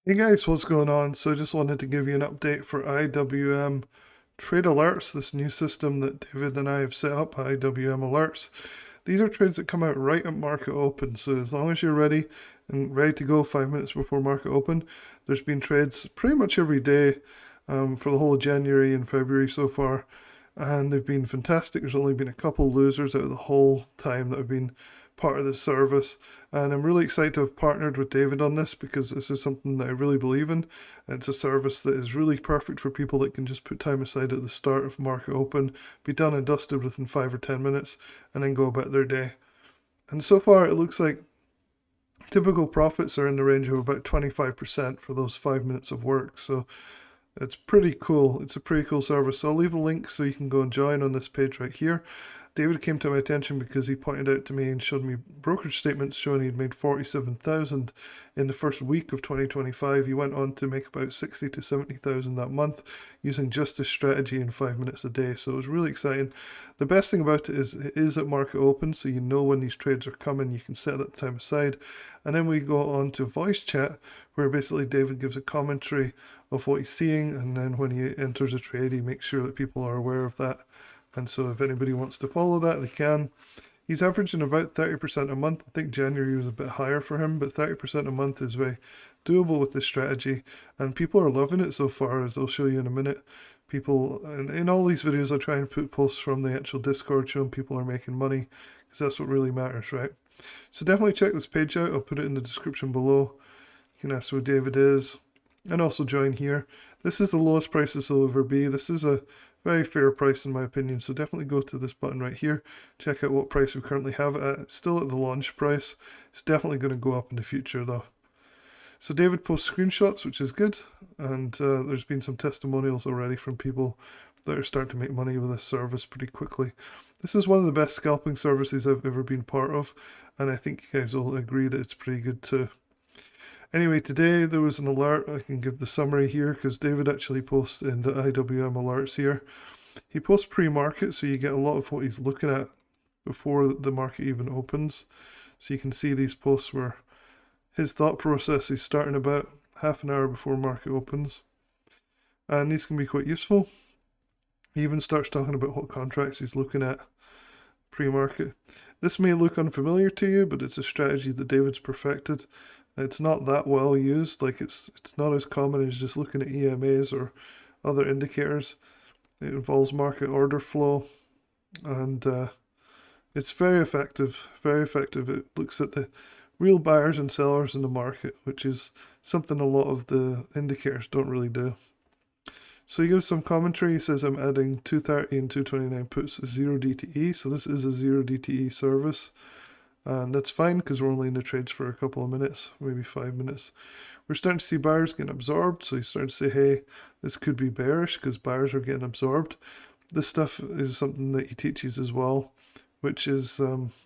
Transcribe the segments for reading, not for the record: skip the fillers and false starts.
Hey guys, what's going on? So I just wanted to give you an update for IWM Trade Alerts, this new system that David and I have set up, IWM Alerts. These are trades that come out right at market open. So as long as you're ready and ready to go 5 minutes before market open, there's been trades pretty much every day for the whole of January and February so far. And they've been fantastic. There's only been a couple losers out of the whole time that have been part of this service. And I'm really excited to have partnered with David on this because this is something that I really believe in. It's a service that is really perfect for people that can just put time aside at the start of market open, be done and dusted within 5 or 10 minutes, and then go about their day. And so far, it looks like typical profits are in the range of about 25% for those 5 minutes of work. So it's pretty cool. It's a pretty cool service. So I'll leave a link so you can go and join on this page right here. David came to my attention because he pointed out to me and showed me brokerage statements showing he'd made 47,000 in the first week of 2025. He went on to make about 60 to 70,000 that month using just this strategy in 5 minutes a day. So it was really exciting. The best thing about it is at market open, so you know when these trades are coming. You can set that time aside, and then we go on to voice chat, where basically David gives a commentary of what he's seeing, and then when he enters a trade, he makes sure that people are aware of that. And so if anybody wants to follow that, they can. He's averaging about 30% a month. I think January was a bit higher for him, but 30% a month is very doable with this strategy. And people are loving it so far, as I'll show you in a minute. People, and in all these videos, I try and put posts from the actual Discord showing people are making money, because that's what really matters, right? So definitely check this page out. I'll put it in the description below. You can ask who David is, and also join here. This is the lowest price this will ever be. This is a very fair price in my opinion, so definitely go to this button right here, check out what price we currently have it at. It's still at the launch price. It's definitely going to go up in the future though. So David posts screenshots, which is good, and there's been some testimonials already from people that are starting to make money with this service pretty quickly. This is one of the best scalping services I've ever been part of, and I think you guys will agree that it's pretty good too. Anyway, today there was an alert. I can give the summary here because David actually posts in the IWM alerts here. He posts pre-market, so you get a lot of what he's looking at before the market even opens. So you can see these posts where his thought process is starting about half an hour before market opens. And these can be quite useful. He even starts talking about what contracts he's looking at pre-market. This may look unfamiliar to you, but it's a strategy that David's perfected. It's not that well used, like it's not as common as just looking at EMAs or other indicators. It involves market order flow, and it's very effective, very effective. It looks at the real buyers and sellers in the market, which is something a lot of the indicators don't really do. So he gives some commentary. He says I'm adding 230 and 229 puts 0 DTE, so this is a 0 DTE service. And that's fine because we're only in the trades for a couple of minutes, maybe 5 minutes. We're starting to see buyers getting absorbed, so you start to say, hey, this could be bearish because buyers are getting absorbed. This stuff is something that he teaches as well, which is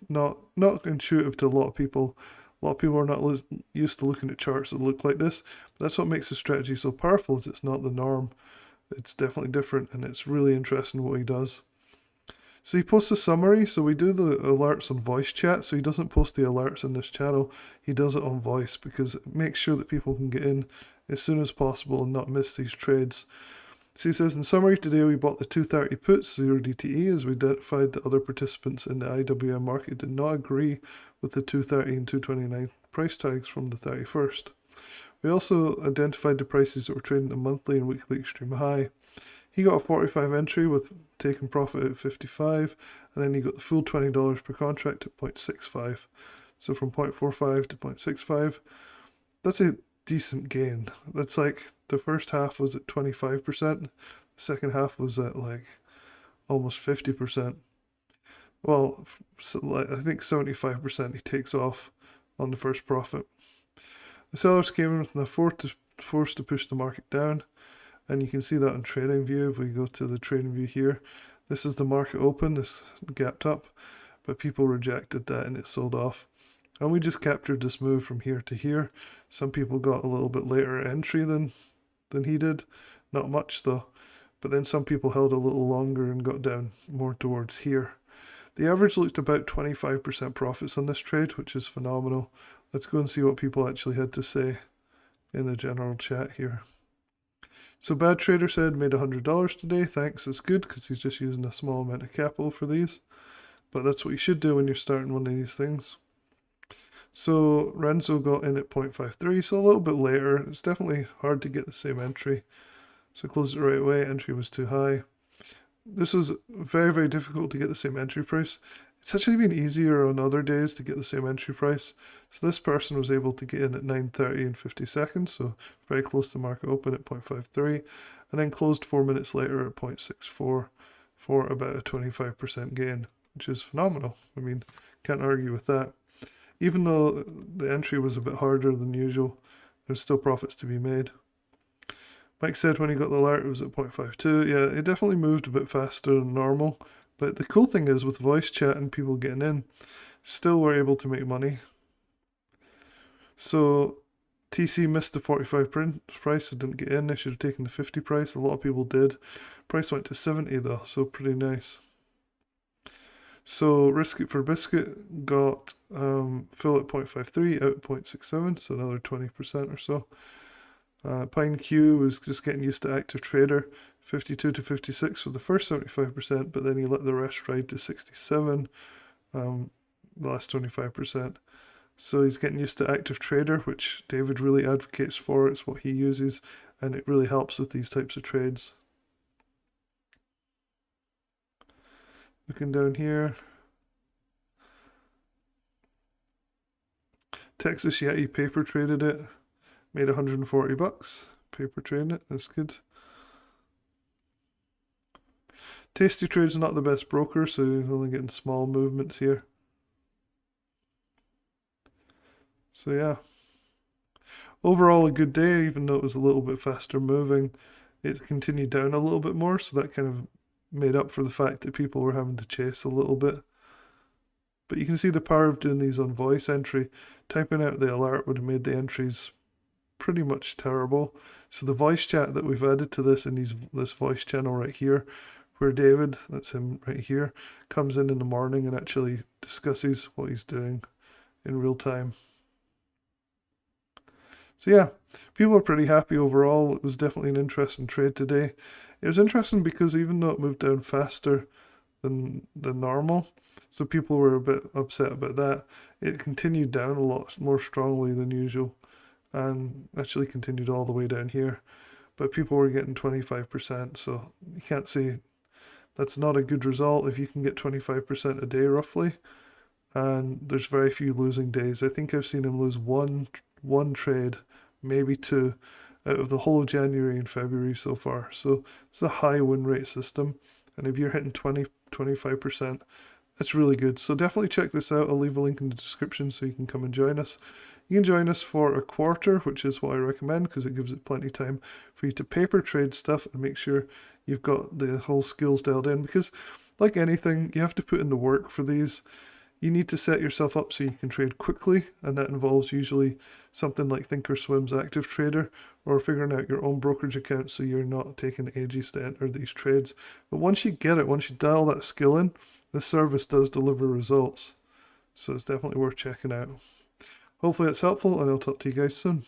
not intuitive to a lot of people. A lot of people are not used to looking at charts that look like this, but that's what makes the strategy so powerful. Is it's not the norm. It's definitely different, and it's really interesting what he does. So he posts a summary. So we do the alerts on voice chat. So he doesn't post the alerts in this channel. He does it on voice because it makes sure that people can get in as soon as possible and not miss these trades. So he says, in summary, today we bought the 230 puts, 0 DTE, as we identified that other participants in the IWM market did not agree with the 230 and 229 price tags from the 31st. We also identified the prices that were trading at monthly and weekly extreme high. He got a 45 entry with taking profit at 55, and then he got the full $20 per contract at 0.65. So from 0.45 to 0.65, that's a decent gain. That's like the first half was at 25%, the second half was at like almost 50%. Well, I think 75% he takes off on the first profit. The sellers came in with enough force to push the market down. And you can see that in trading view. If we go to the trading view here, this is the market open, this gapped up, but people rejected that and it sold off. And we just captured this move from here to here. Some people got a little bit later entry than he did, not much though. But then some people held a little longer and got down more towards here. The average looked about 25% profits on this trade, which is phenomenal. Let's go and see what people actually had to say in the general chat here. So Bad Trader said made $100 today. Thanks, it's good because he's just using a small amount of capital for these. But that's what you should do when you're starting one of these things. So Renzo got in at 0.53, so a little bit later. It's definitely hard to get the same entry. So closed it right away. Entry was too high. This was very, very difficult to get the same entry price. It's actually been easier on other days to get the same entry price. So this person was able to get in at 9:30 and 50 seconds, so very close to market open at 0.53, and then closed 4 minutes later at 0.64 for about a 25% gain, which is phenomenal. I mean, can't argue with that. Even though the entry was a bit harder than usual, there's still profits to be made. Mike said when he got the alert it was at 0.52. Yeah, it definitely moved a bit faster than normal. But the cool thing is with voice chat and people getting in, still we're able to make money. So TC missed the 45 price, so didn't get in. They should have taken the 50 price. A lot of people did. Price went to 70 though, so pretty nice. So Risk It for Biscuit got fill at 0.53, out at 0.67, so another 20% or so. Pine Q was just getting used to active trader, 52 to 56 for the first 75%, but then he let the rest ride to 67, the last 25%. So he's getting used to active trader, which David really advocates for. It's what he uses, and it really helps with these types of trades. Looking down here, Texas Yeti paper traded it, made 140 bucks. Paper trading it, that's good. Tasty Trade's not the best broker, so he's only getting small movements here. So yeah, overall a good day, even though it was a little bit faster moving. It continued down a little bit more, so that kind of made up for the fact that people were having to chase a little bit. But you can see the power of doing these on voice entry. Typing out the alert would have made the entries pretty much terrible. So the voice chat that we've added to this in this voice channel right here, where David, that's him right here, comes in the morning and actually discusses what he's doing in real time. So yeah, people are pretty happy overall. It was definitely an interesting trade today. It was interesting because even though it moved down faster than normal, so people were a bit upset about that, it continued down a lot more strongly than usual and actually continued all the way down here. But people were getting 25%, so you can't say that's not a good result if you can get 25% a day roughly. And there's very few losing days. I think I've seen him lose one trade, maybe two, out of the whole of January and February so far. So it's a high win rate system. And if you're hitting 25%, that's really good. So definitely check this out. I'll leave a link in the description so you can come and join us. You can join us for a quarter, which is what I recommend because it gives it plenty of time for you to paper trade stuff and make sure you've got the whole skills dialed in. Because like anything, you have to put in the work for these. You need to set yourself up so you can trade quickly, and that involves usually something like Thinkorswim's Active Trader or figuring out your own brokerage account so you're not taking ages to enter these trades. But once you get it, once you dial that skill in, the service does deliver results. So it's definitely worth checking out. Hopefully it's helpful, and I'll talk to you guys soon.